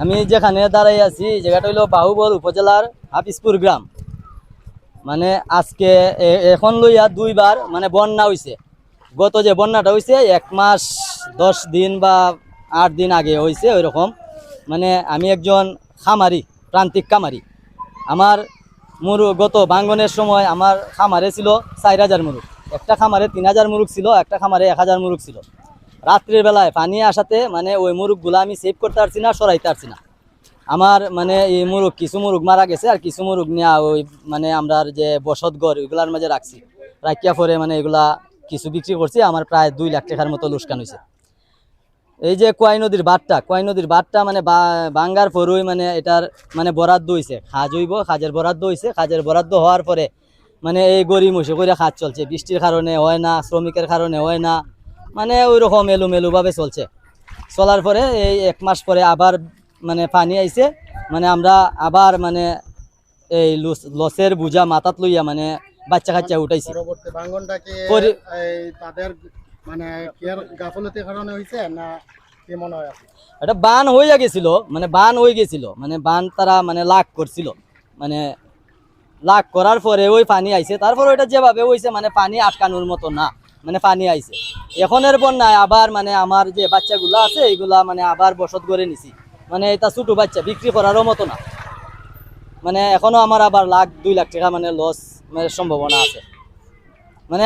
আমি যেখানে দাঁড়াই আছি জায়গাটা হইল বাহুবল উপজেলার হাফিজপুর গ্রাম। মানে আজকে এখন লইয়া দুইবার মানে বন্যা হইছে। গত যে বন্যাটা হইছে 1 মাস 10 দিন বা 8 দিন আগে হইছে ওইরকম। মানে আমি একজন খামারি, প্রান্তিক খামারি। আমার মুরগ গত ভাঙ্গনের সময় আমার খামারে ছিল 4000 মুরগ। একটা খামারে 3000 মুরগ ছিল, একটা খামারে 1000 মুরগ ছিল। রাত্রির বেলায় পানি আসাতে মানে ওই মুরগগুলো আমি সেভ করতে পারছি না, সরাইতে পারছি না। আমার মানে এই মুরগ কিছু মুরগ মারা গেছে, আর কিছু মুরগ নিয়ে ওই মানে আমরা যে বসত ঘর ওইগুলার মাঝে রাখছি। রাখিয়া পরে মানে এগুলা কিছু বিক্রি করছি। আমার প্রায় 2 লাখ টাকার মতো লোকসান হয়েছে। এই যে কোয়াই নদীর বাঁধটা মানে বাঙ্গার পরই মানে এটার মানে বরাদ্দ হয়েছে, খাজ হইব, খাজের বরাদ্দ হয়েছে। খাজের বরাদ্দ হওয়ার পরে মানে এই গরিব মশে করে খাজ চলছে। বৃষ্টির কারণে হয় না, শ্রমিকের কারণে হয় না, মানে ওই রকম এলোমেলোভাবে চলছে। চলার পরে এই 1 মাস পরে আবার মানে পানি আইছে। মানে আমরা আবার মানে এই লসের বোঝা মাথাত লইয়া মানে বাচ্চা কাচ্চা উঠাইছি। পরবর্তী ভাঙ্গনটা কি এই তাদের মানে কেয়ার গাফলতির কারণে হইছে না কি মনে হয়? এটা বান হয়ে গেছিল, মানে বান হয়ে গেছিল, মানে বান তারা মানে লাগ করছিল। মানে লাগ করার পরে ওই পানি আইছে। তারপর ওইটা যেভাবে হইছে মানে পানি আটকানোর মতো না, মানে পানি আইছে। এখনের বন্যায় আবার মানে আমার যে বাচ্চাগুলো আছে এইগুলা মানে আবার বসত করে নিছি। মানে এটা ছোট বাচ্চা, বিক্রি করারও মতো না। মানে এখনো আমার আবার 2 লাখ টাকা মানে লস মানে সম্ভাবনা আছে। মানে